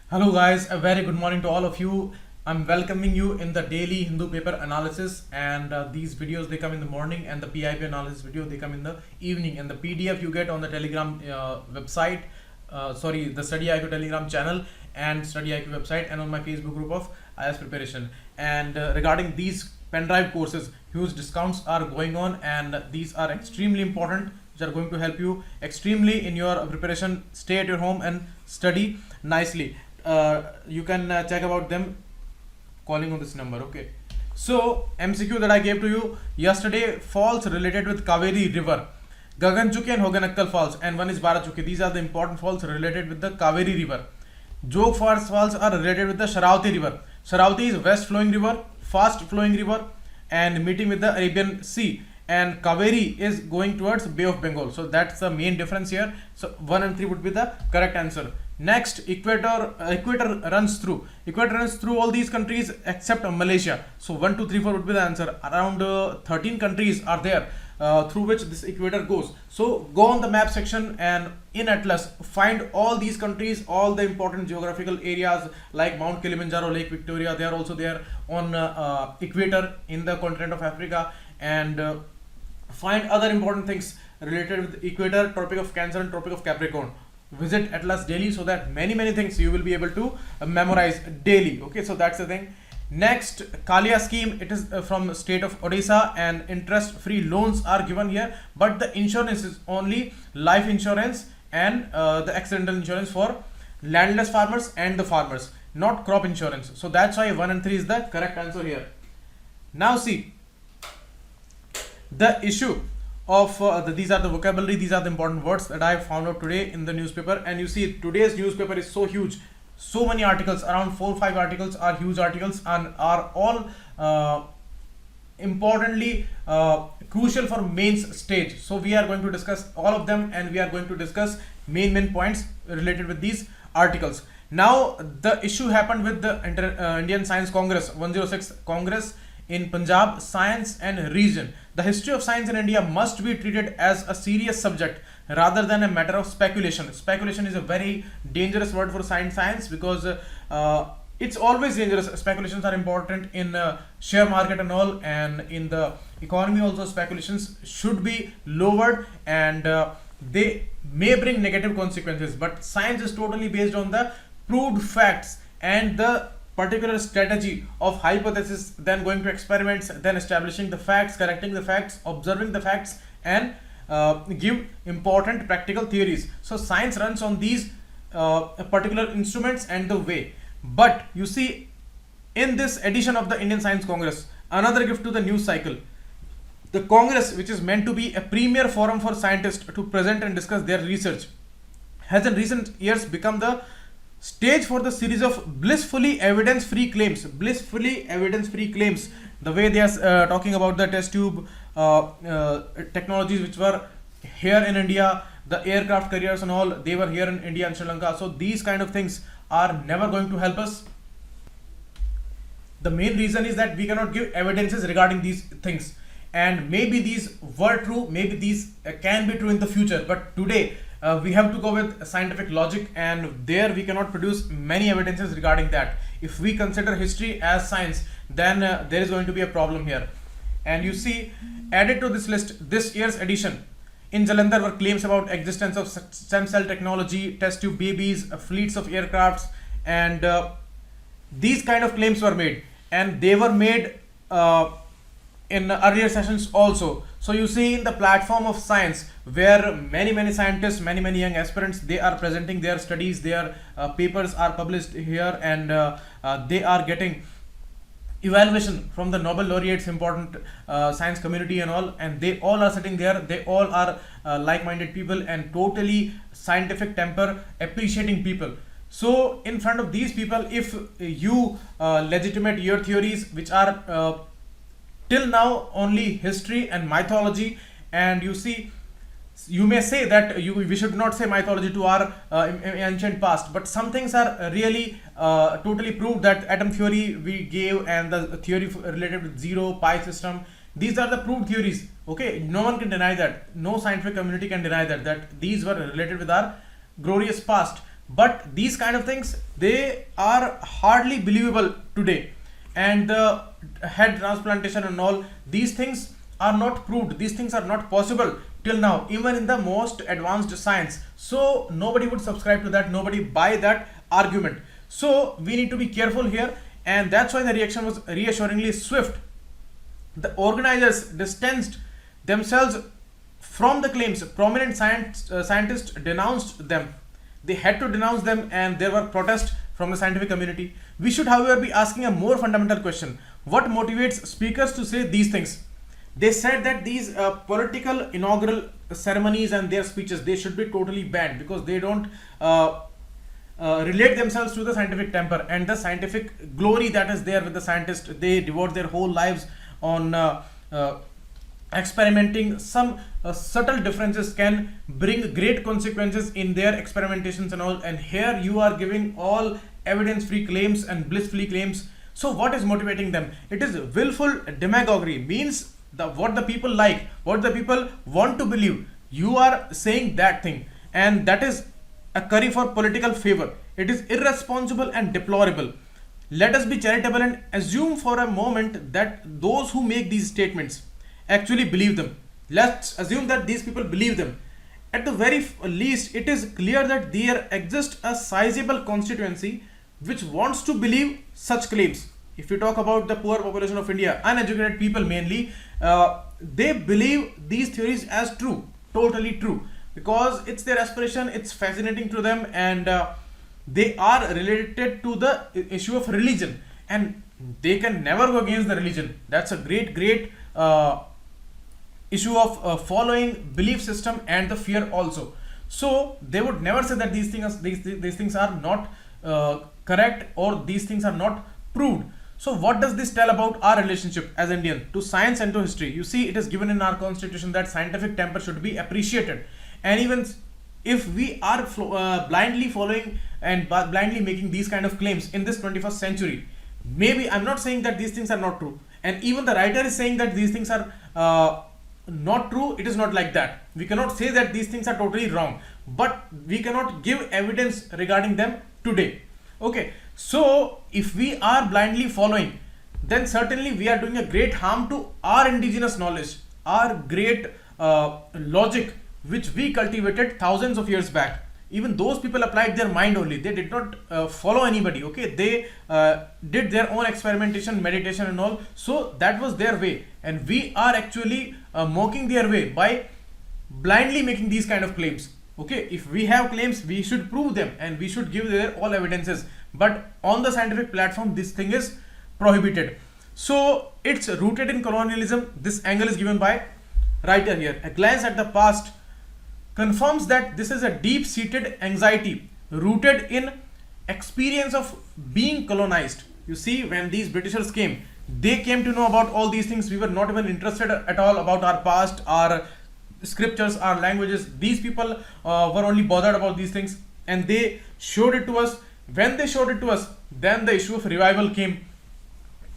Hello guys, a very good morning to all of you. I'm welcoming you in the daily Hindu paper analysis, and these videos they come in the morning, and the PIP analysis video they come in the evening, and the PDF you get on the Telegram website, the StudyIQ Telegram channel and StudyIQ website, and on my Facebook group of IAS preparation. And regarding these pen drive courses, huge discounts are going on, and these are extremely important, which are going to help you extremely in your preparation. Stay at your home and study nicely. You can check about them calling on this number. Okay, so MCQ that I gave to you yesterday, falls related with Kaveri river, Gaganchuki and Hoganakkal falls, and one is Barachuki. These are the important falls related with the Kaveri river. Jog falls are related with the Sharavati river. Sharavati is west flowing river, fast flowing river, and meeting with the Arabian Sea, and Kaveri is going towards Bay of Bengal. So that's the main difference here. So 1 and 3 would be the correct answer. Next, equator runs through all these countries except Malaysia. So 1, 2, 3, 4 would be the answer. Around 13 countries are there through which this equator goes. So go on the map section, and in Atlas find all these countries, all the important geographical areas like Mount Kilimanjaro, Lake Victoria. They are also there on equator in the continent of Africa, and find other important things related with equator, Tropic of Cancer and Tropic of Capricorn. Visit Atlas daily, so that many things you will be able to memorize daily. Okay, so that's the thing. Next, Kalia scheme, it is from state of Odisha, and interest free loans are given here, but the insurance is only life insurance and the accidental insurance for landless farmers and the farmers, not crop insurance. So that's why 1 and 3 is the correct answer here. Now see the issue of these are the vocabulary, these are the important words that I found out today in the newspaper. And you see today's newspaper is so huge, so many articles, around 4 or 5 articles are huge articles, and are all importantly crucial for mains stage. So we are going to discuss all of them, and we are going to discuss main points related with these articles. Now the issue happened with the Indian Science Congress 106 Congress in Punjab, science and region. The history of science in India must be treated as a serious subject rather than a matter of speculation. Speculation is a very dangerous word for science, because it's always dangerous. Speculations are important in share market and all, and in the economy also. Speculations should be lowered, and they may bring negative consequences, but science is totally based on the proved facts and the particular strategy of hypothesis, then going to experiments, then establishing the facts, correcting the facts, observing the facts, and give important practical theories. So science runs on these particular instruments and the way. But you see, in this edition of the Indian Science Congress, another gift to the news cycle, the Congress, which is meant to be a premier forum for scientists to present and discuss their research, has in recent years become the stage for the series of blissfully evidence-free claims. The way they are talking about the test tube technologies which were here in India, the aircraft carriers and all, they were here in India and Sri Lanka. So these kind of things are never going to help us. The main reason is that we cannot give evidences regarding these things, and maybe these were true, maybe these can be true in the future, but today we have to go with scientific logic, and there we cannot produce many evidences regarding that. If we consider history as science, then there is going to be a problem here. And you see, added to this list, this year's edition, in Jalandhar were claims about existence of stem cell technology, test tube babies, fleets of aircrafts, and these kind of claims were made, and they were made in earlier sessions also. So you see, in the platform of science, where many scientists, many young aspirants, they are presenting their studies, their papers are published here, and they are getting evaluation from the Nobel laureates, important science community and all, and they all are sitting there. They all are like-minded people and totally scientific temper appreciating people. So in front of these people, if you legitimate your theories, which are till now only history and mythology, and you see, you may say that we should not say mythology to our ancient past, but some things are really totally proved, that atom theory we gave, and the theory related with zero pi system, these are the proved theories. Okay, no one can deny that, no scientific community can deny that these were related with our glorious past. But these kind of things, they are hardly believable today. And the head transplantation and all, these things are not proved, these things are not possible till now, even in the most advanced science. So nobody would subscribe to that, nobody buy that argument. So we need to be careful here, and that's why the reaction was reassuringly swift. The organizers distanced themselves from the claims. Prominent scientists denounced them. They had to denounce them, and there were protests from the scientific community. We should, however, be asking a more fundamental question. What motivates speakers to say these things? They said that these political inaugural ceremonies and their speeches, they should be totally banned because they don't relate themselves to the scientific temper and the scientific glory that is there with the scientists. They devote their whole lives on experimenting. Some subtle differences can bring great consequences in their experimentations and all, and here you are giving all evidence-free claims and bliss-free claims. So what is motivating them? It is willful demagoguery, means what the people like, what the people want to believe, you are saying that thing, and that is a curry for political favor. It is irresponsible and deplorable. Let us be charitable and assume for a moment that those who make these statements actually believe them. Let's assume that these people believe them. At the very least, it is clear that there exists a sizable constituency which wants to believe such claims. If you talk about the poor population of India, uneducated people mainly, they believe these theories as true, totally true, because it's their aspiration, it's fascinating to them, and they are related to the issue of religion, and they can never go against the religion. That's a great issue of following belief system and the fear also. So they would never say that these things are not correct, or these things are not proved. So what does this tell about our relationship as Indian to science and to history? You see, it is given in our constitution that scientific temper should be appreciated, and even if we are blindly following and blindly making these kind of claims in this 21st century, maybe I'm not saying that these things are not true, and even the writer is saying that these things are not true. It is not like that. We cannot say that these things are totally wrong, but we cannot give evidence regarding them today. Okay, so if we are blindly following, then certainly we are doing a great harm to our indigenous knowledge, our great logic which we cultivated thousands of years back. Even those people applied their mind only, they did not follow anybody. Okay, they did their own experimentation, meditation and all. So that was their way, and we are actually mocking their way by blindly making these kind of claims. Okay, if we have claims, we should prove them and we should give their all evidences, but on the scientific platform this thing is prohibited. So it's rooted in colonialism. This angle is given by writer here. A glance at the past confirms that this is a deep-seated anxiety rooted in experience of being colonized. You see, when these Britishers came, they came to know about all these things. We were not even interested at all about our past, our scriptures, our languages. These people were only bothered about these things, and they showed it to us. When they showed it to us, then the issue of revival came,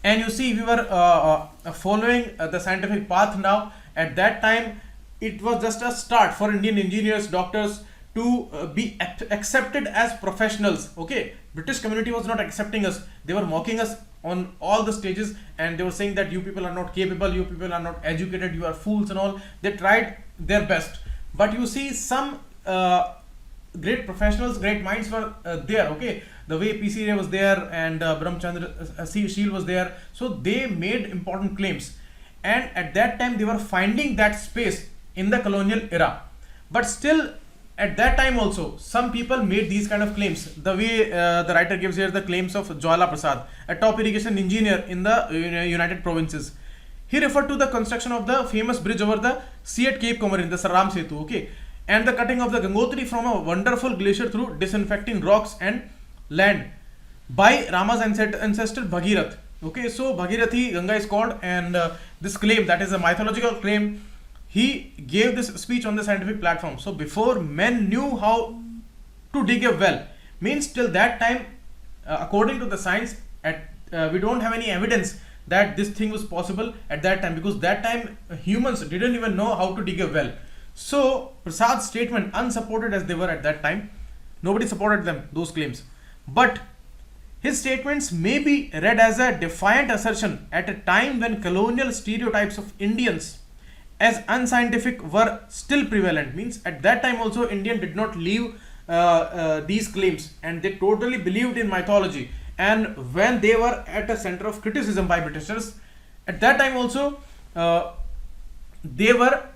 and you see, we were following the scientific path now. At that time, it was just a start for Indian engineers, doctors to be accepted as professionals. Okay, British community was not accepting us. They were mocking us on all the stages, and they were saying that you people are not capable, you people are not educated, you are fools and all. They tried their best, but you see, some great professionals, great minds were there. Okay, the way PC Ray was there, and Brahmachandra Sheel was there. So they made important claims, and at that time they were finding that space in the colonial era. But still, at that time also, some people made these kind of claims. The way the writer gives here the claims of Jwala Prasad, a top irrigation engineer in the United Provinces. He referred to the construction of the famous bridge over the sea at Cape Comorin, the Saram Setu, okay, and the cutting of the Gangotri from a wonderful glacier through disinfecting rocks and land by Rama's ancestor Bhagirath. Okay, so Bhagirathi Ganga is called, and this claim, that is a mythological claim, he gave this speech on the scientific platform. So before men knew how to dig a well, means till that time, according to the science, we don't have any evidence that this thing was possible at that time, because that time humans didn't even know how to dig a well. So Prasad's statement, unsupported as they were at that time, Nobody supported them, those claims. But his statements may be read as a defiant assertion at a time when colonial stereotypes of Indians as unscientific were still prevalent. Means at that time also Indian did not leave these claims, and they totally believed in mythology. And when they were at a center of criticism by Britishers, at that time also they were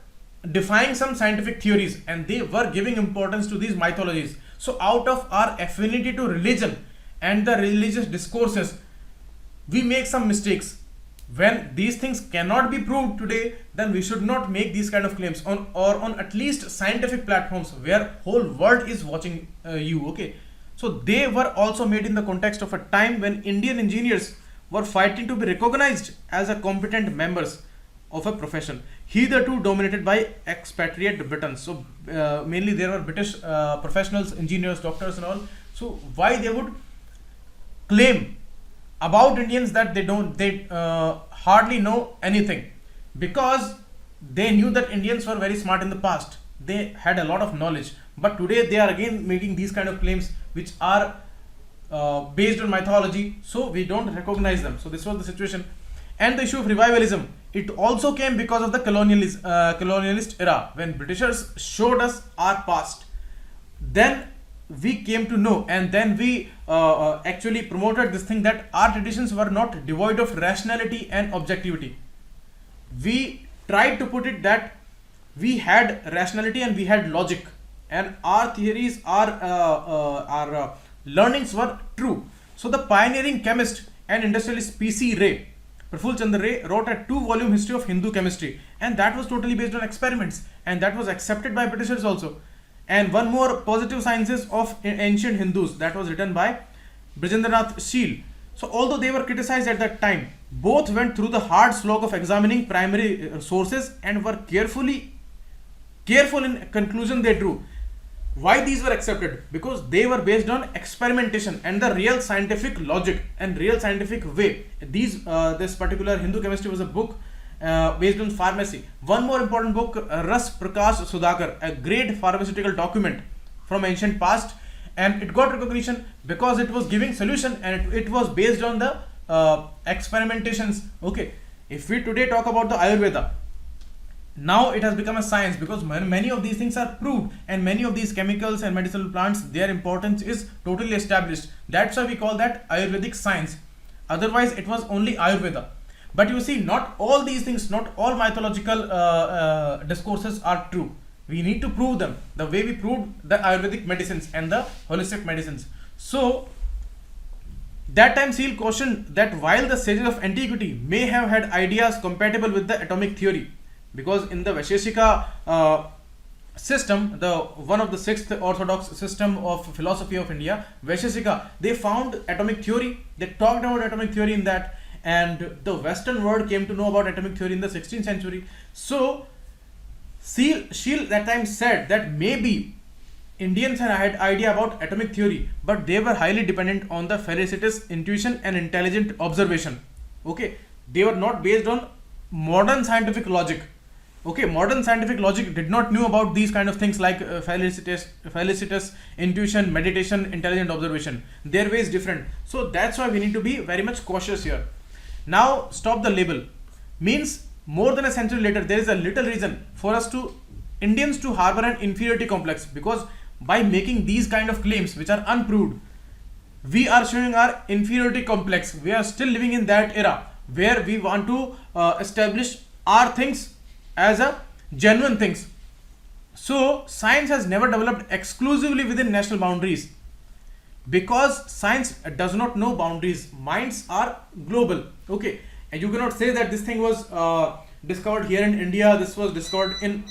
defying some scientific theories, and they were giving importance to these mythologies. So out of our affinity to religion and the religious discourses, we make some mistakes. When these things cannot be proved today, then we should not make these kind of claims on, or on at least scientific platforms where whole world is watching you. Okay, so they were also made in the context of a time when Indian engineers were fighting to be recognized as a competent members of a profession hitherto dominated by expatriate Britons. So mainly there were British professionals, engineers, doctors and all. So why they would claim about Indians that they hardly know anything? Because they knew that Indians were very smart in the past. They had a lot of knowledge, but today they are again making these kind of claims which are based on mythology, so we don't recognize them. So this was the situation. And the issue of revivalism, it also came because of the colonialist era, when Britishers showed us our past. Then we came to know, and then we actually promoted this thing that our traditions were not devoid of rationality and objectivity. We tried to put it that we had rationality and we had logic, and our theories, our learnings were true. So the pioneering chemist and industrialist P.C. Ray, Praful Chandra Ray, wrote a 2-volume history of Hindu chemistry, and that was totally based on experiments, and that was accepted by Britishers also. And one more, Positive Sciences of Ancient Hindus, that was written by Brajendranath Sheel. So although they were criticized at that time, both went through the hard slog of examining primary sources and were careful in conclusion they drew. Why these were accepted? Because they were based on experimentation and the real scientific logic and real scientific way. This particular Hindu chemistry was a book based on pharmacy. One more important book, Ras Prakash Sudhakar, a great pharmaceutical document from ancient past, and it got recognition because it was giving solution, and it was based on the experimentations. Okay, if we today talk about the Ayurveda, now it has become a science because many of these things are proved, and many of these chemicals and medicinal plants, their importance is totally established. That's why we call that Ayurvedic science. Otherwise it was only Ayurveda. But you see, not all these things, not all mythological discourses are true. We need to prove them the way we proved the Ayurvedic medicines and the holistic medicines. So that time Seal cautioned that while the sages of antiquity may have had ideas compatible with the atomic theory, because in the Vaisheshika system, the one of the 6th orthodox system of philosophy of India, Vaisheshika, they found atomic theory, they talked about atomic theory in that, and the Western world came to know about atomic theory in the 16th century. So Sheel that time said that maybe Indians had idea about atomic theory, but they were highly dependent on the felicitous intuition and intelligent observation. Okay, they were not based on modern scientific logic. Okay, modern scientific logic did not know about these kind of things like felicitous intuition, meditation, intelligent observation. Their way is different. So that's why we need to be very much cautious here. Now stop the label means more than a century later there is a little reason for us to Indians to harbor an inferiority complex, because by making these kind of claims which are unproved, we are showing our inferiority complex. We are still living in that era where we want to establish our things as a genuine things. So science has never developed exclusively within national boundaries, because science does not know boundaries. Minds are global. Okay, and you cannot say that this thing was discovered here in India, this was discovered in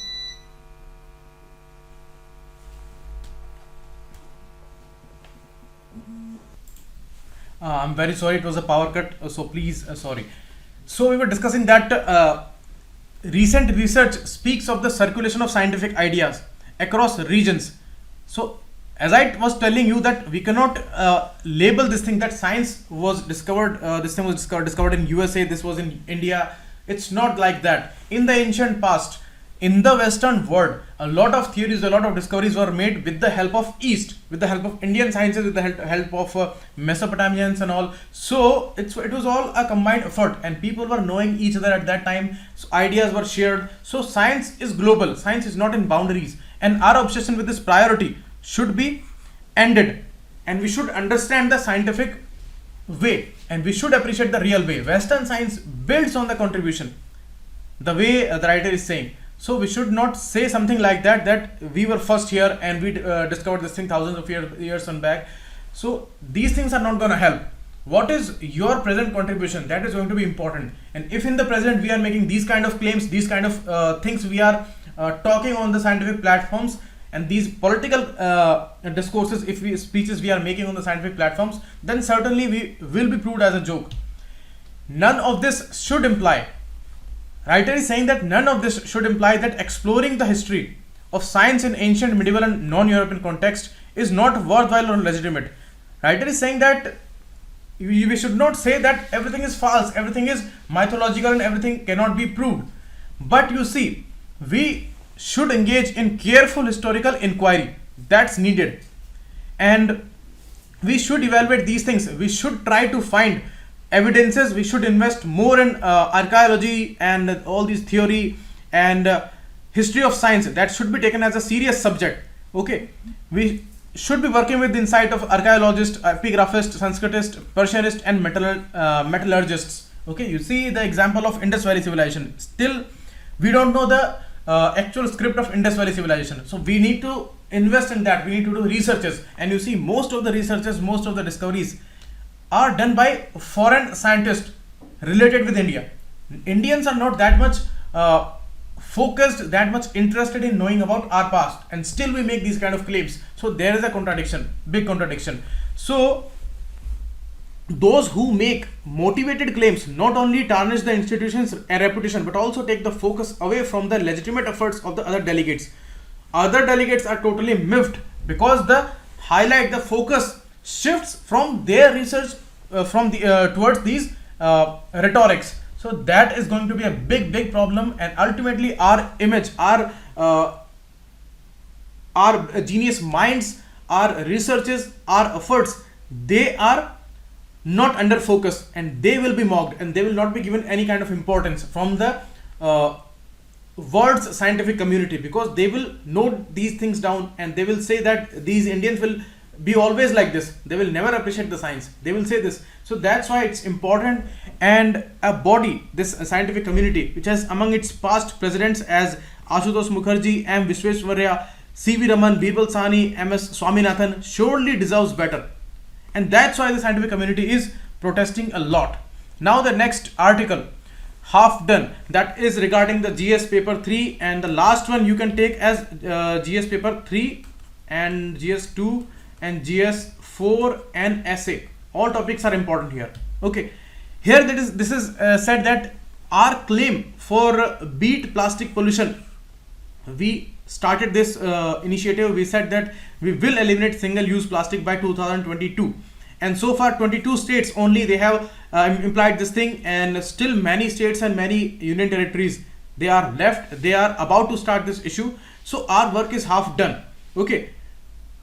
I'm very sorry, it was a power cut, so please sorry. So we were discussing that recent research speaks of the circulation of scientific ideas across regions. So as I was telling you that we cannot label this thing that science was discovered, this thing was discovered in USA, this was in India. It's not like that. In the ancient past, In the Western world, a lot of theories, a lot of discoveries were made with the help of East, with the help of Indian sciences, with the help of Mesopotamians and all. So it was all a combined effort, and people were knowing each other at that time. So ideas were shared. So science is global. Science is not in boundaries, and our obsession with this priority should be ended. And we should understand the scientific way, and we should appreciate the real way. Western science builds on the contribution, the way the writer is saying. So we should not say something like that we were first here and we discovered this thing thousands of years on back. So these things are not going to help. What is your present contribution? That is going to be important. And if in the present we are making these kind of claims, these kind of things we are talking on the scientific platforms, and these political discourses, speeches we are making on the scientific platforms, then certainly we will be proved as a joke. None of this should imply, writer is saying that none of this should imply that exploring the history of science in ancient, medieval and non-European context is not worthwhile or legitimate. Writer is saying that we should not say that everything is false, everything is mythological and everything cannot be proved. But you see, we should engage in careful historical inquiry. That's needed. And we should evaluate these things. We should try to find evidences. We should invest more in archaeology and all these theory and history of science. That should be taken as a serious subject. Okay, we should be working with the insight of archaeologists, epigraphist, Sanskritist, Persianist and metallurgists. Okay, you see the example of Indus Valley civilization. Still we don't know the actual script of Indus Valley civilization. So we need to invest in that. We need to do researches, and you see most of the researches, most of the discoveries are done by foreign scientists related with India. Indians are not that much focused, that much interested in knowing about our past, and still we make these kind of claims. So there is a contradiction, big contradiction. So those who make motivated claims not only tarnish the institution's reputation but also take the focus away from the legitimate efforts of the other delegates. Other delegates are totally miffed because the highlight, the focus shifts from their research towards these rhetorics. So that is going to be a big problem, and ultimately our image, our genius minds, our researches, our efforts, they are not under focus, and they will be mocked, and they will not be given any kind of importance from the world's scientific community, because they will note these things down and they will say that these Indians will be always like this. They will never appreciate the science. They will say this. So that's why it's important, and a body, this scientific community, which has among its past presidents as Ashutosh Mukherjee, M. Visvesvaraya, C.V. Raman, Birbal Sahni, M.S. Swaminathan, surely deserves better. And that's why the scientific community is protesting a lot. Now the next article, half done, that is regarding the GS paper 3, and the last one you can take as GS paper 3 and GS 2 and GS 4 and essay. All topics are important here. Okay, here this is said that our claim for beat plastic pollution, we started this initiative. We said that we will eliminate single-use plastic by 2022, and so far 22 states only they have implied this thing, and still many states and many union territories, they are left. They are about to start this issue. So our work is half done. Okay,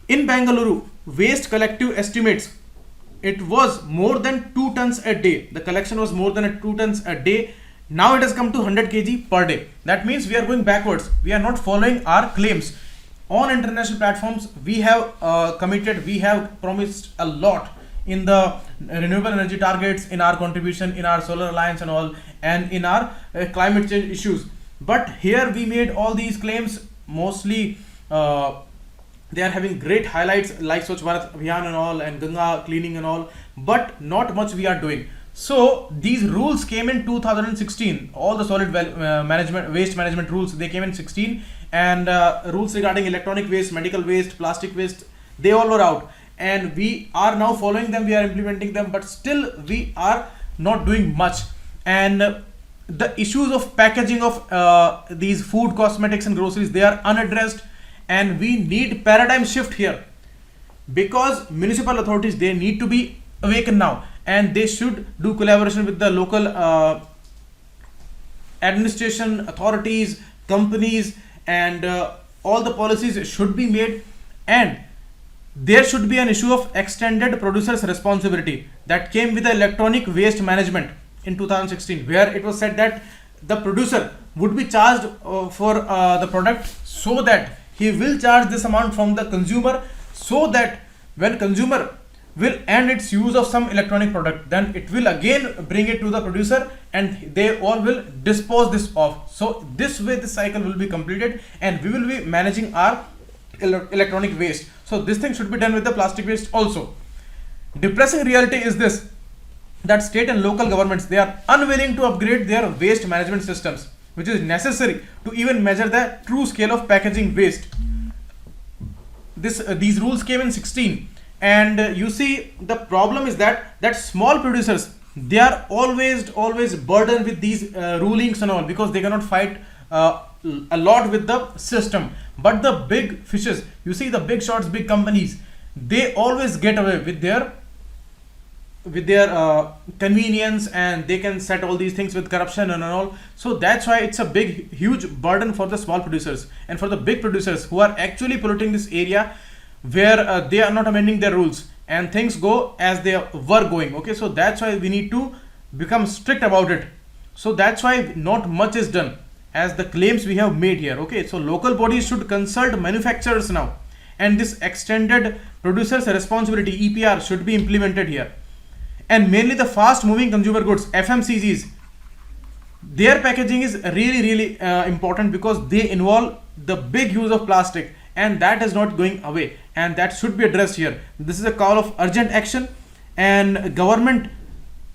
in Bengaluru, waste collective estimates, it was more than 2 tons a day. The collection was more than 2 tons a day. Now it has come to 100 kg per day. That means we are going backwards. We are not following our claims. On international platforms, we have committed, we have promised a lot in the renewable energy targets, in our contribution, in our solar alliance and all, and in our climate change issues. But here we made all these claims, mostly they are having great highlights like Swachh Bharat Abhiyan and all, and Ganga cleaning and all, but not much we are doing. So these rules came in 2016. All the solid waste management rules, they came in 16, and rules regarding electronic waste, medical waste, plastic waste, they all were out, and we are now following them, we are implementing them, but still we are not doing much. And the issues of packaging of these food, cosmetics and groceries, they are unaddressed, and we need paradigm shift here, because municipal authorities, they need to be awakened now, and they should do collaboration with the local administration authorities, companies, and all the policies should be made, and there should be an issue of extended producer's responsibility that came with the electronic waste management in 2016, where it was said that the producer would be charged for the product, so that he will charge this amount from the consumer, so that when consumer will end its use of some electronic product, then it will again bring it to the producer and they all will dispose this off. So this way the cycle will be completed and we will be managing our electronic waste. So this thing should be done with the plastic waste also. Depressing reality is this, that state and local governments, they are unwilling to upgrade their waste management systems, which is necessary to even measure the true scale of packaging waste. These rules came in 16, and you see the problem is that small producers, they are always burdened with these rulings and all, because they cannot fight a lot with the system. But the big fishes, you see the big shots, big companies, they always get away with their convenience, and they can set all these things with corruption and all. So that's why it's a huge burden for the small producers, and for the big producers who are actually polluting this area, where they are not amending their rules and things go as they were going. Okay, so that's why we need to become strict about it. So that's why not much is done as the claims we have made here. Okay, so local bodies should consult manufacturers now, and this extended producers responsibility EPR should be implemented here. And mainly the fast moving consumer goods, FMCGs, their packaging is really important, because they involve the big use of plastic, and that is not going away, and that should be addressed here. This is a call of urgent action, and government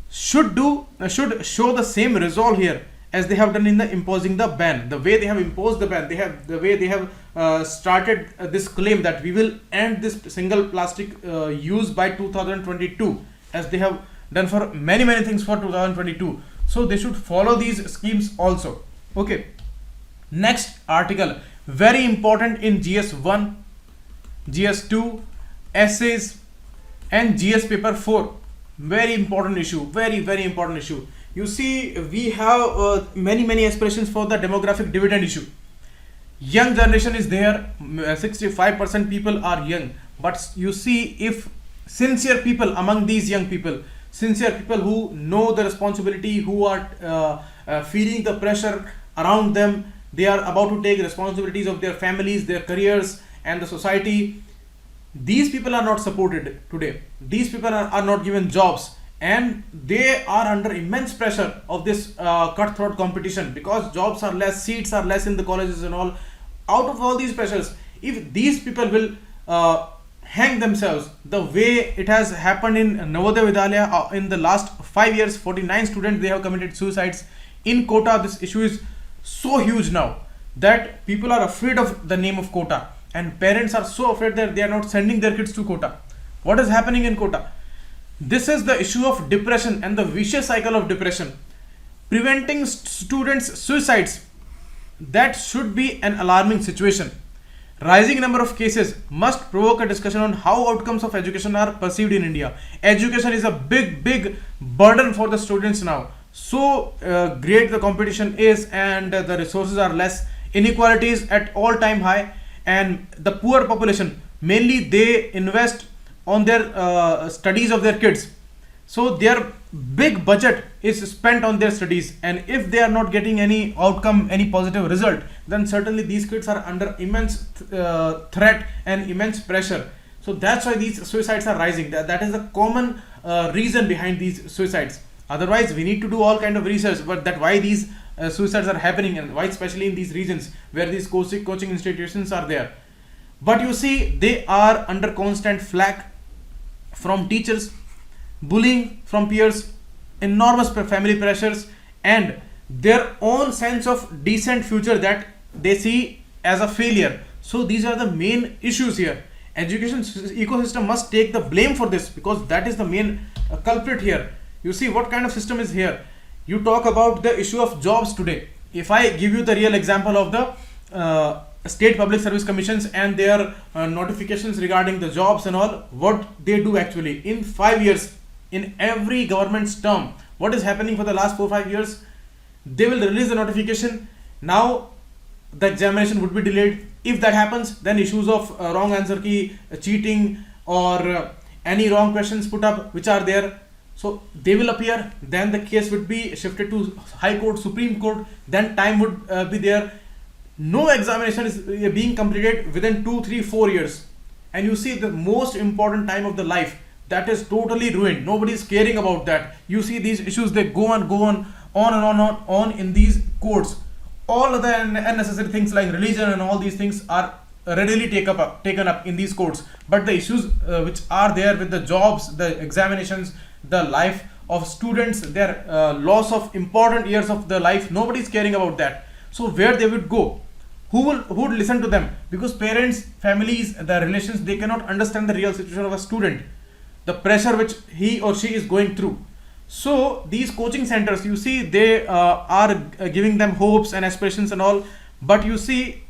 should show the same resolve here as they have done in the imposing the ban. The way they have imposed the ban, they have started this claim that we will end this single plastic use by 2022, as they have done for many things for 2022. So they should follow these schemes also. Okay, next article, very important in GS1, GS2, essays, and GS paper 4. Very important issue, very important issue. You see, we have many aspirations for the demographic dividend issue. Young generation is there, 65% people are young, but you see, if sincere people among these young people, sincere people who know the responsibility, who are feeling the pressure around them, they are about to take responsibilities of their families, their careers, and the society, these people are not supported today. These people are not given jobs, and they are under immense pressure of this cutthroat competition, because jobs are less, seats are less in the colleges and all. Out of all these pressures, if these people will hang themselves the way it has happened in Navodaya Vidyalaya in the last 5 years, 49 students, they have committed suicides. In Kota, this issue is so huge now that people are afraid of the name of Kota, and parents are so afraid that they are not sending their kids to Kota. What is happening in Kota? This is the issue of depression and the vicious cycle of depression. Preventing students' suicides, that should be an alarming situation. Rising number of cases must provoke a discussion on how outcomes of education are perceived in India. Education is a big burden for the students now. So great the competition is, and the resources are less. Inequalities at all-time high, and the poor population, mainly they invest on their studies of their kids. So their big budget is spent on their studies, and if they are not getting any outcome, any positive result, then certainly these kids are under immense threat and immense pressure. So that's why these suicides are rising. That is the common reason behind these suicides. Otherwise, we need to do all kind of research, but that why these suicides are happening, and why especially in these regions where these coaching institutions are there. But you see, they are under constant flack from teachers, bullying from peers, enormous family pressures, and their own sense of decent future that they see as a failure. So these are the main issues here. Education ecosystem must take the blame for this, because that is the main culprit here. You see what kind of system is here. You talk about the issue of jobs today. If I give you the real example of the state public service commissions and their notifications regarding the jobs and all, what they do actually in 5 years, in every government's term, what is happening for the last 4-5 years, they will release the notification. Now the examination would be delayed. If that happens, then issues of wrong answer key, cheating, or any wrong questions put up which are there, so they will appear. Then the case would be shifted to High Court, Supreme Court. Then time would be there. No examination is being completed within 2, 3, 4 years. And you see the most important time of the life, that is totally ruined. Nobody is caring about that. You see these issues, they go on and on in these courts. All of the unnecessary things like religion and all these things are readily taken up in these courts. But the issues which are there with the jobs, the examinations, the life of students, their loss of important years of their life, nobody is caring about that. So where they would go? Who would listen to them? Because parents, families, the relations, they cannot understand the real situation of a student, the pressure which he or she is going through. So these coaching centers, you see, they are giving them hopes and aspirations and all. But you see,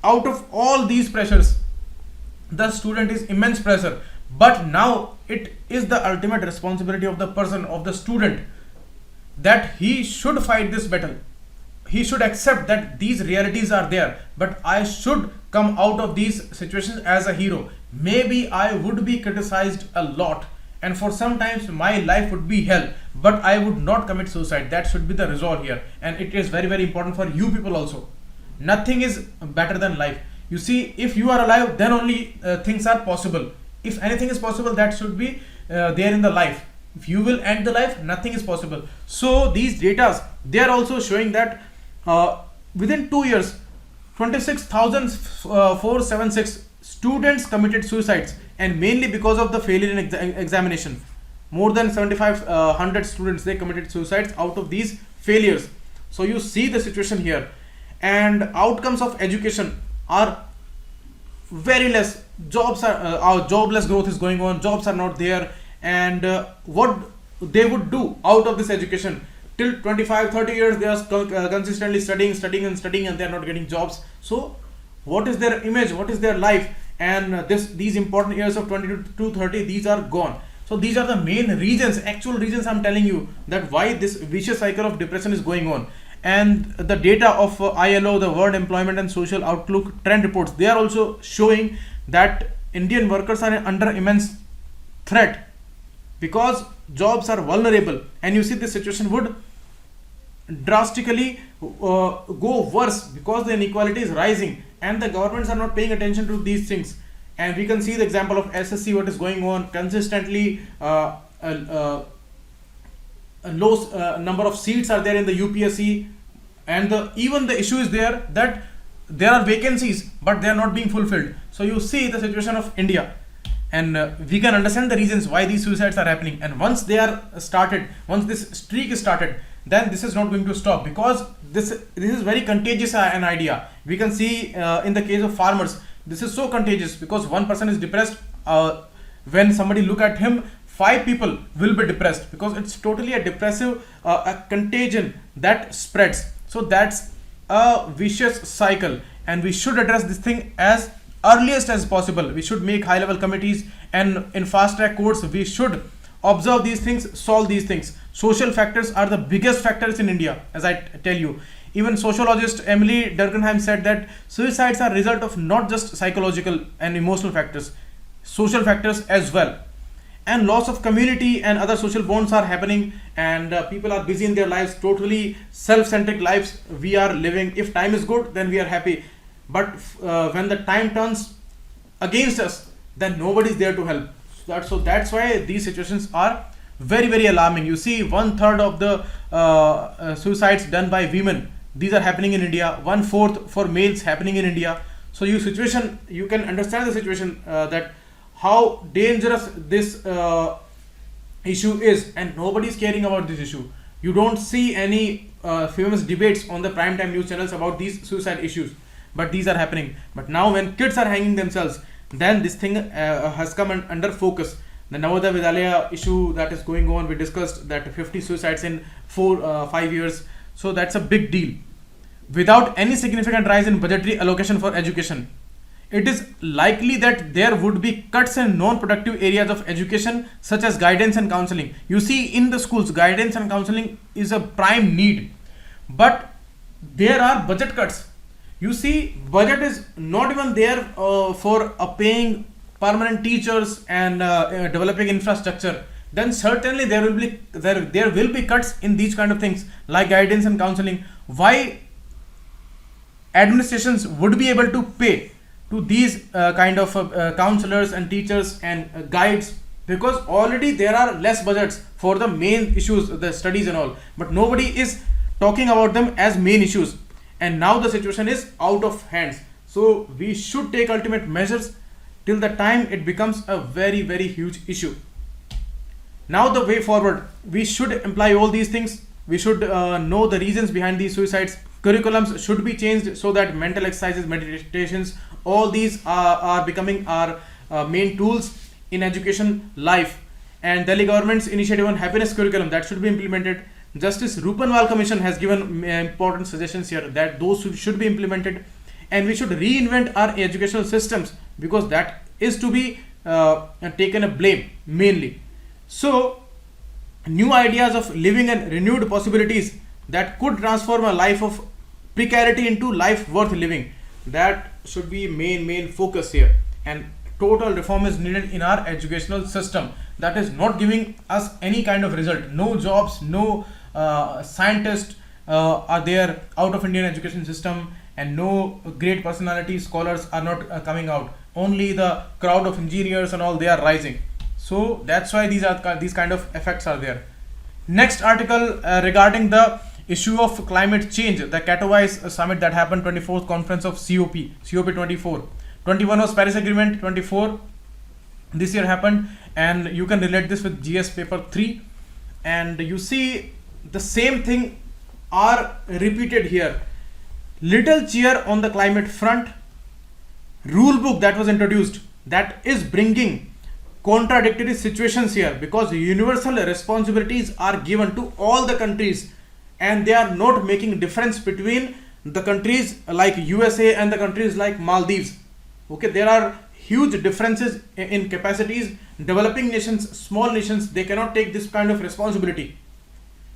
out of all these pressures, the student is immense pressure. But now it is the ultimate responsibility of the person, of the student, that he should fight this battle. He should accept that these realities are there, but I should come out of these situations as a hero. Maybe I would be criticized a lot, and for sometimes my life would be hell, but I would not commit suicide. That should be the resolve here, and it is very, very important for you people also. Nothing is better than life. You see, if you are alive, then only things are possible. If anything is possible, that should be there in the life. If you will end the life, nothing is possible. So these data, they are also showing that within 2 years, 26,476 students committed suicides, and mainly because of the failure in examination. More than 7,500 students, they committed suicides out of these failures. So you see the situation here, and outcomes of education are very less. Jobs are our jobless growth is going on, jobs are not there, and what they would do out of this education, till 25-30 years they are consistently studying and they are not getting jobs. So what is their image, what is their life? And these important years of 20 to 30, these are gone. So these are the main reasons, actual reasons I'm telling you, that why this vicious cycle of depression is going on. And the data of ILO, the World Employment and Social Outlook trend reports, they are also showing that Indian workers are under immense threat because jobs are vulnerable. And you see this situation would drastically go worse because the inequality is rising and the governments are not paying attention to these things. And we can see the example of SSC, what is going on consistently. A low number of seats are there in the UPSC, and even the issue is there that there are vacancies but they are not being fulfilled. So you see the situation of India, and we can understand the reasons why these suicides are happening. And once they are started, once this streak is started, then this is not going to stop, because this is very contagious an idea. We can see in the case of farmers, this is so contagious because one person is depressed. When somebody look at him, 5 people will be depressed, because it's totally a depressive a contagion that spreads. So that's a vicious cycle, and we should address this thing as earliest as possible. We should make high level committees, and in fast track courts we should observe these things, solve these things. Social factors are the biggest factors in India, as I tell you. Even sociologist Emily Durkheim said that suicides are result of not just psychological and emotional factors, social factors as well. And loss of community and other social bonds are happening, and people are busy in their lives, totally self-centric lives we are living. If time is good, then we are happy, but when the time turns against us, then nobody is there to help. So that's why these situations are very, very alarming. You see, 1/3 of the suicides done by women, these are happening in India. 1/4 for males happening in India. So you can understand the situation, that how dangerous this issue is, and nobody is caring about this issue. You don't see any famous debates on the primetime news channels about these suicide issues, but these are happening. But now when kids are hanging themselves, then this thing has come under focus. The Navodaya Vidyalaya issue that is going on, we discussed that 50 suicides in 5 years. So that's a big deal. Without any significant rise in budgetary allocation for education, it is likely that there would be cuts in non-productive areas of education, such as guidance and counseling. You see, in the schools, guidance and counseling is a prime need, but there are budget cuts. You see, budget is not even there for paying permanent teachers and developing infrastructure. Then certainly there will be cuts in these kind of things like guidance and counseling. Why administrations would be able to pay to these kind of counselors and teachers and guides? Because already there are less budgets for the main issues, the studies and all, but nobody is talking about them as main issues. And now the situation is out of hands. So we should take ultimate measures till the time it becomes a very, very huge issue. Now the way forward, we should imply all these things. We should know the reasons behind these suicides. Curriculums should be changed so that mental exercises, meditations, all these are becoming our main tools in education life. And Delhi government's initiative on happiness curriculum, that should be implemented. Justice Rupanwal Commission has given important suggestions here that those should be implemented, and we should reinvent our educational systems, because that is to be taken a blame mainly. So new ideas of living and renewed possibilities that could transform a life of precarity into life worth living, that should be main focus here. And total reform is needed in our educational system that is not giving us any kind of result. No jobs, no scientists are there out of Indian education system, and no great personalities, scholars are not coming out. Only the crowd of engineers and all, they are rising. So that's why these kind of effects are there. Next article regarding the issue of climate change, the Katowice summit that happened, 24th conference of COP 24. 21 was Paris Agreement, 24 this year happened, and you can relate this with GS paper 3. And you see the same thing are repeated here. Little cheer on the climate front. Rule book that was introduced, that is bringing contradictory situations here, because universal responsibilities are given to all the countries, and they are not making difference between the countries like USA and the countries like Maldives. Okay, there are huge differences in capacities. Developing nations, small nations, they cannot take this kind of responsibility,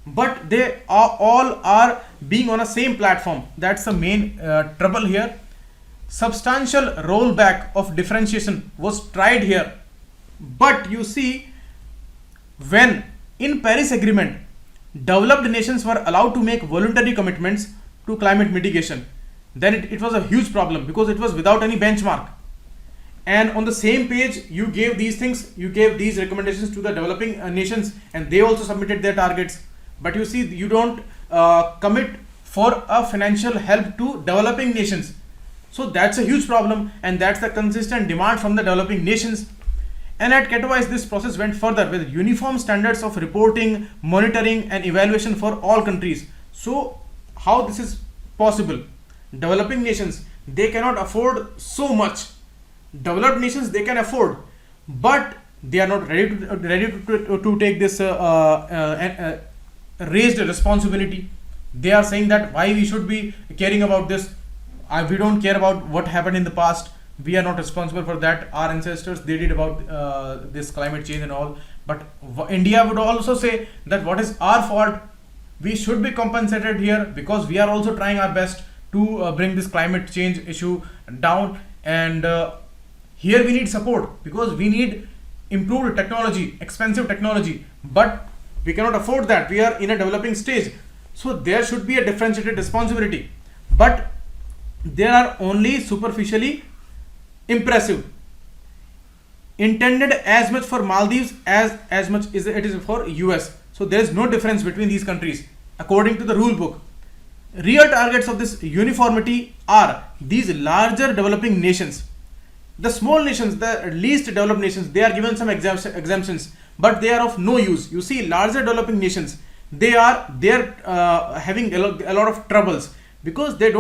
but they all are being on a same platform. That's the main trouble here. Substantial rollback of differentiation was tried here, but you see, when in Paris Agreement developed nations were allowed to make voluntary commitments to climate mitigation, then it was a huge problem, because it was without any benchmark. And on the same page, you gave these things, you gave these recommendations to the developing nations, and they also submitted their targets. But you see, you don't commit for a financial help to developing nations. So that's a huge problem, and that's the consistent demand from the developing nations. And at Katowice, this process went further with uniform standards of reporting, monitoring, and evaluation for all countries. So how this is possible? Developing nations, they cannot afford so much. Developed nations, they can afford, but they are not ready to take this raised responsibility. They are saying that why we should be caring about this. We don't care about what happened in the past. We are not responsible for that. Our ancestors, they did about this climate change and all. But India would also say that what is our fault? We should be compensated here, because we are also trying our best to bring this climate change issue down. And here we need support, because we need improved technology, expensive technology, but we cannot afford that. We are in a developing stage. So there should be a differentiated responsibility, but they are only superficially impressive, intended as much for Maldives as much as it is for US. So there is no difference between these countries according to the rule book. Real targets of this uniformity are these larger developing nations. The small nations, the least developed nations, they are given some exemptions, but they are of no use. You see, larger developing nations, they are having a lot of troubles, because they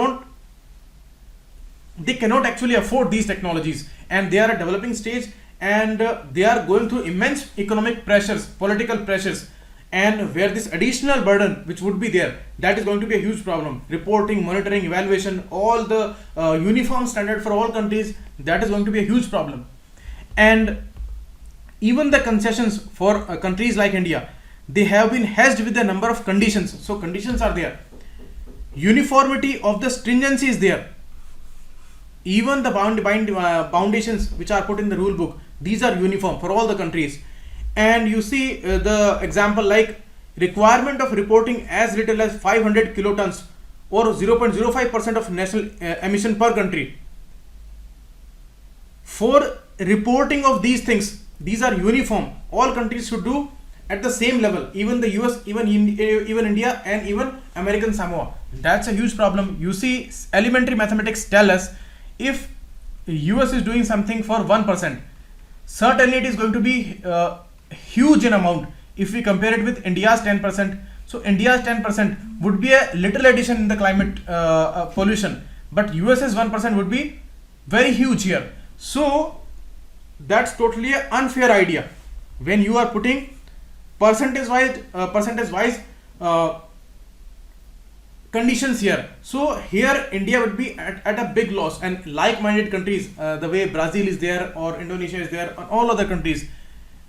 cannot actually afford these technologies, and they are at developing stage, and they are going through immense economic pressures, political pressures, and where this additional burden which would be there, that is going to be a huge problem. Reporting, monitoring, evaluation, all the uniform standard for all countries, that is going to be a huge problem. And even the concessions for countries like India, they have been hedged with a number of conditions. So conditions are there. Uniformity of the stringency is there. even the foundations which are put in the rule book, these are uniform for all the countries. And you see the example like requirement of reporting as little as 500 kilotons or 0.05% of national emission per country. For reporting of these things, these are uniform. All countries should do at the same level, even the US, even India, and even American Samoa. That's a huge problem. You see, elementary mathematics tell us if US is doing something for 1%, certainly it is going to be huge in amount if we compare it with India's 10%. So India's 10% would be a little addition in the climate pollution, but US's 1% would be very huge here. So that's totally an unfair idea when you are putting percentage wise conditions here. So here India would be at a big loss, and like-minded countries, the way Brazil is there or Indonesia is there, and all other countries,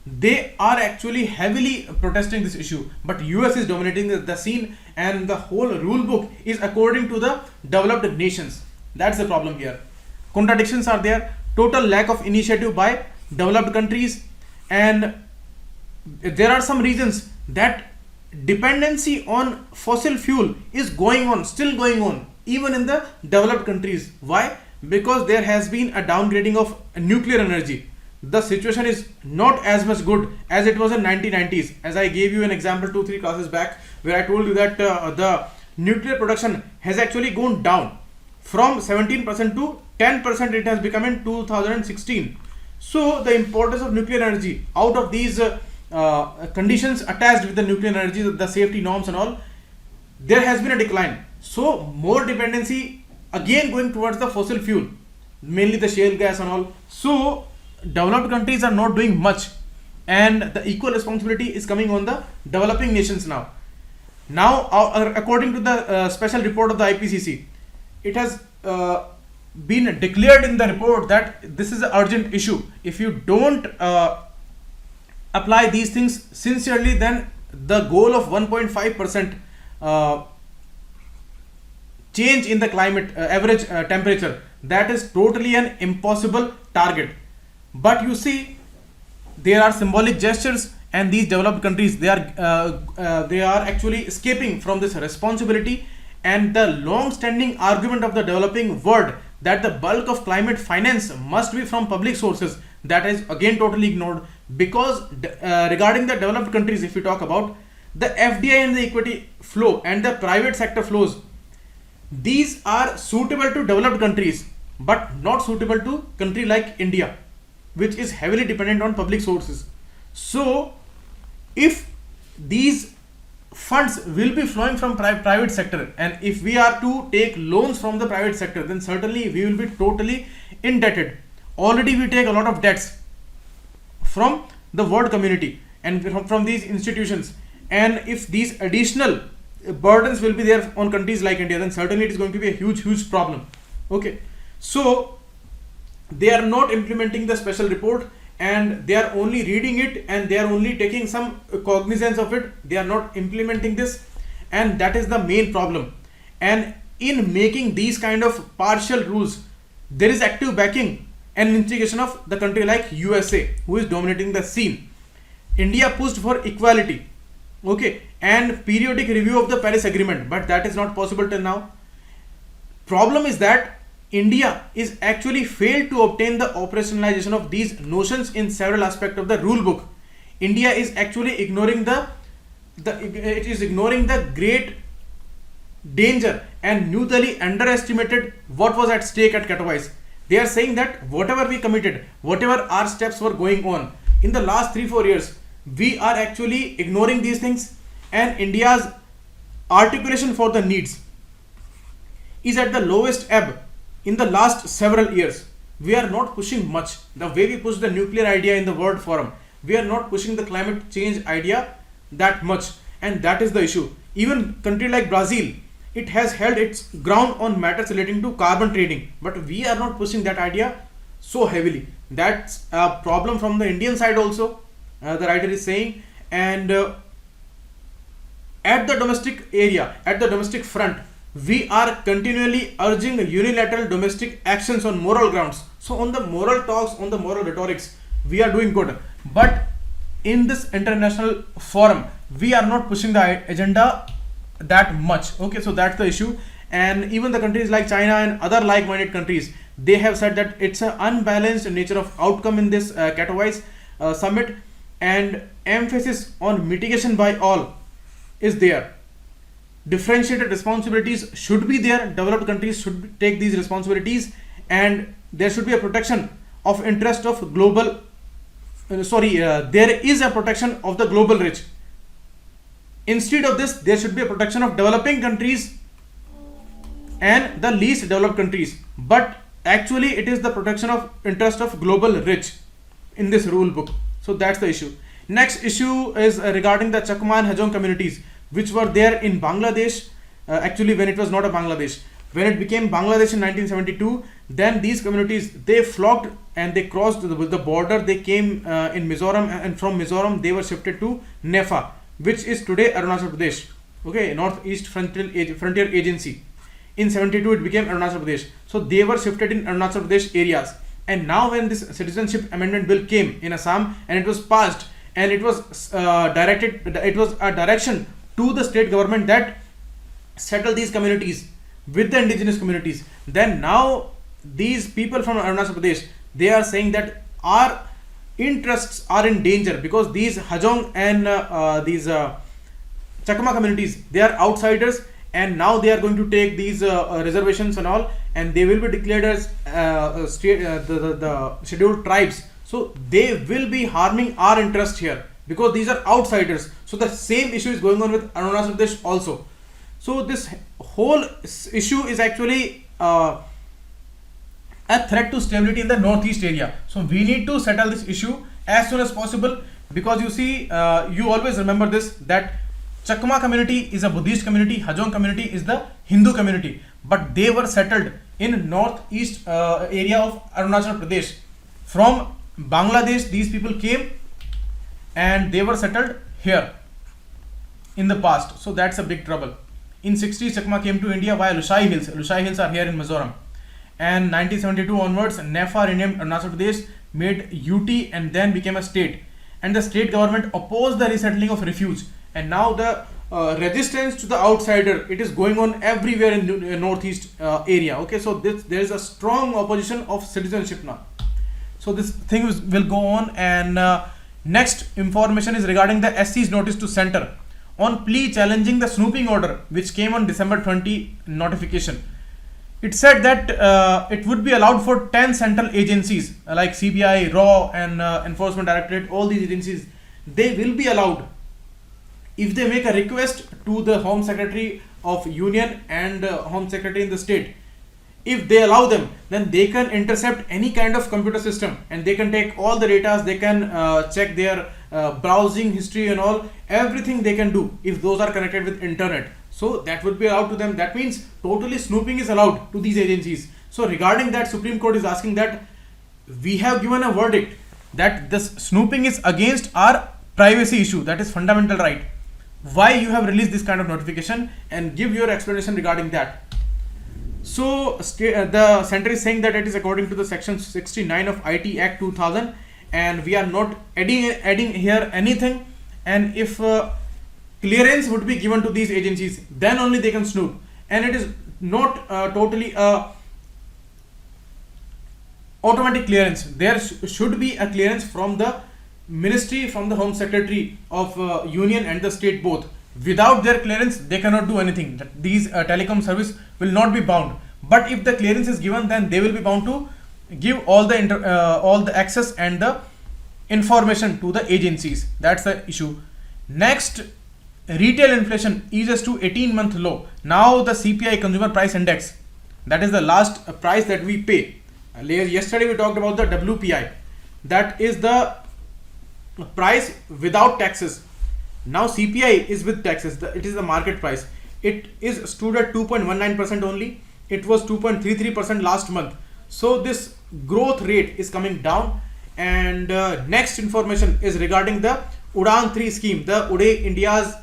they are actually heavily protesting this issue, but US is dominating the scene, and the whole rule book is according to the developed nations. That's the problem here. Contradictions are there, total lack of initiative by developed countries, and there are some reasons that dependency on fossil fuel is still going on even in the developed countries. Why? Because there has been a downgrading of nuclear energy. The situation is not as much good as it was in 1990s. As I gave you an example 2-3 classes back, where I told you that the nuclear production has actually gone down from 17% to 10%. It has become in 2016. So the importance of nuclear energy, out of these conditions attached with the nuclear energy, the safety norms and all, there has been a decline. So more dependency again going towards the fossil fuel, mainly the shale gas and all. So developed countries are not doing much, and the equal responsibility is coming on the developing nations now. According to the special report of the IPCC, it has been declared in the report that this is an urgent issue. If you don't apply these things sincerely, then the goal of 1.5% change in the climate average temperature, that is totally an impossible target. But you see, there are symbolic gestures, and these developed countries, they are actually escaping from this responsibility. And the long-standing argument of the developing world that the bulk of climate finance must be from public sources, that is again totally ignored. Because regarding the developed countries, if we talk about the FDI and the equity flow and the private sector flows, these are suitable to developed countries but not suitable to country like India, which is heavily dependent on public sources. So if these funds will be flowing from private sector, and if we are to take loans from the private sector, then certainly we will be totally indebted. Already we take a lot of debts from the world community and from these institutions, and if these additional burdens will be there on countries like India, then certainly it is going to be a huge problem. Okay, so they are not implementing the special report, and they are only reading it, and they are only taking some cognizance of it. They are not implementing this, and that is the main problem. And in making these kind of partial rules, there is active backing and instigation of the country like USA, who is dominating the scene. India pushed for equality, okay, and periodic review of the Paris Agreement, but that is not possible till now. Problem is that India is actually failed to obtain the operationalization of these notions in several aspects of the rule book. India is actually ignoring the great danger and newly underestimated what was at stake at Katowice. They are saying that whatever we committed, whatever our steps were going on in the last 3-4 years, we are actually ignoring these things, and India's articulation for the needs is at the lowest ebb in the last several years. We are not pushing much. The way we push the nuclear idea in the World Forum, we are not pushing the climate change idea that much, and that is the issue. Even country like Brazil, it has held its ground on matters relating to carbon trading, but we are not pushing that idea so heavily. That's a problem from the Indian side also, the writer is saying. And at the domestic area, at the domestic front, we are continually urging unilateral domestic actions on moral grounds. So on the moral talks, on the moral rhetorics, we are doing good. But in this international forum, we are not pushing the agenda that much. Okay, so that's the issue. And even the countries like China and other like-minded countries, they have said that it's an unbalanced nature of outcome in this Katowice summit, and emphasis on mitigation by all is there. Differentiated responsibilities should be there. Developed countries should take these responsibilities, and there should be a protection of interest of global there is a protection of the global rich. Instead of this, there should be a protection of developing countries and the least developed countries, but actually it is the protection of interest of global rich in this rule book. So that's the issue. Next issue is regarding the Chakma and Hajong communities, which were there in Bangladesh, actually when it was not a Bangladesh. When it became Bangladesh in 1972, then these communities, they flocked and they crossed the border. They came in Mizoram, and from Mizoram they were shifted to Nefa, which is today Arunachal Pradesh. Okay, Northeast Frontier Agency. In 72 it became Arunachal Pradesh. So they were shifted in Arunachal Pradesh areas. And now when this Citizenship Amendment Bill came in Assam and it was passed, and it was it was a direction to the state government that settle these communities with the indigenous communities. Then now these people from Arunachal Pradesh, they are saying that our interests are in danger, because these Hajong and these Chakma communities, they are outsiders, and now they are going to take these reservations and all, and they will be declared as the scheduled tribes. So they will be harming our interest here, because these are outsiders. So the same issue is going on with Arunachal Pradesh also. So this whole issue is actually a threat to stability in the northeast area. So we need to settle this issue as soon as possible, because you see, you always remember this, that Chakma community is a Buddhist community, Hajong community is the Hindu community, but they were settled in northeast area of Arunachal Pradesh. From Bangladesh these people came and they were settled here in the past. So that's a big trouble. In 60s, Chakma came to India via Lushai Hills. Lushai Hills are here in Mizoram. And 1972 onwards, NEFA renamed Arunachal Pradesh, made UT, and then became a state. And the state government opposed the resettling of refuge. And now the resistance to the outsider, it is going on everywhere in the northeast area. Okay, so there is a strong opposition of citizenship now. So this thing will go on. And next information is regarding the SC's notice to center on plea challenging the snooping order, which came on December 20 notification. It said that it would be allowed for 10 central agencies like CBI, RAW and Enforcement Directorate. All these agencies, they will be allowed if they make a request to the Home Secretary of Union and Home Secretary in the state. If they allow them, then they can intercept any kind of computer system, and they can take all the data, they can check their browsing history and all, everything they can do if those are connected with internet. So that would be allowed to them. That means totally snooping is allowed to these agencies. So regarding that, Supreme Court is asking that we have given a verdict that this snooping is against our privacy issue, that is fundamental right. Why you have released this kind of notification, and give your explanation regarding that. So the center is saying that it is according to the section 69 of IT Act 2000, and we are not adding here anything. And if clearance would be given to these agencies, then only they can snoop. And it is not totally automatic clearance. There should be a clearance from the ministry, from the Home Secretary of Union and the state both. Without their clearance, they cannot do anything. These telecom service will not be bound. But if the clearance is given, then they will be bound to give all the access and the information to the agencies. That's the issue. Next, retail inflation eases to 18-month low. Now the CPI, Consumer Price Index, that is the last price that we pay. Yesterday we talked about the WPI. That is the price without taxes. Now CPI is with taxes. It is the market price. It is stood at 2.19% only. It was 2.33% last month. So this growth rate is coming down. And next information is regarding the Fouron3 scheme, the Uday India's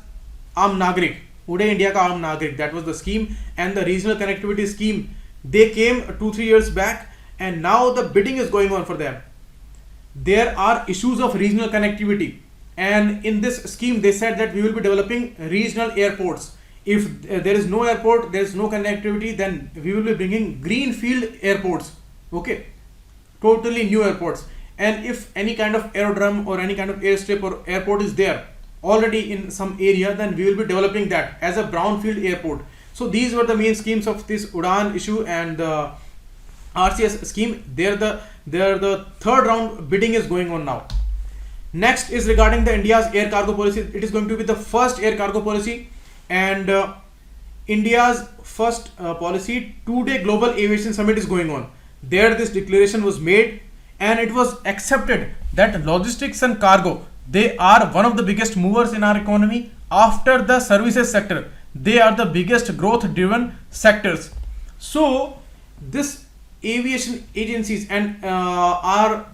Aam Nagrik. उड़े India का आम नागरिक, that was the scheme. And the regional connectivity scheme, they came 2-3 years back, and now the bidding is going on for them. There are issues of regional connectivity, and in this scheme they said that we will be developing regional airports. If there is no airport, there is no connectivity, then we will be bringing greenfield airports, okay, totally new airports. And if any kind of aerodrome or any kind of airstrip or airport is there already in some area, then we will be developing that as a brownfield airport. So these were the main schemes of this Udan issue and the RCS scheme. There the third round bidding is going on now. Next is regarding the India's air cargo policy. It is going to be the first air cargo policy, and India's first policy. 2-day global aviation summit is going on. There this declaration was made, and it was accepted that logistics and cargo, they are one of the biggest movers in our economy after the services sector. They are the biggest growth driven sectors. So this aviation agencies and our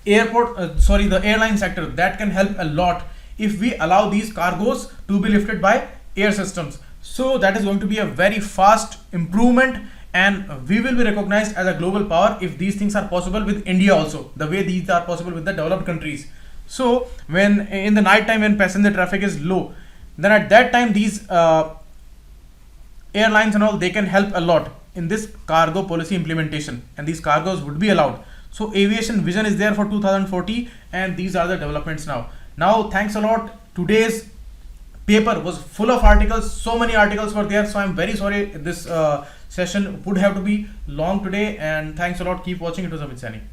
the airline sector, that can help a lot if we allow these cargos to be lifted by air systems. So that is going to be a very fast improvement, and we will be recognized as a global power if these things are possible with India also, the way these are possible with the developed countries. So when in the night time when passenger traffic is low, then at that time these airlines and all, they can help a lot in this cargo policy implementation, and these cargos would be allowed. So aviation vision is there for 2040, and these are the developments now. Thanks a lot. Today's paper was full of articles, so many articles were there, so I'm very sorry this session would have to be long today, and thanks a lot. Keep watching. It was Amit Sani.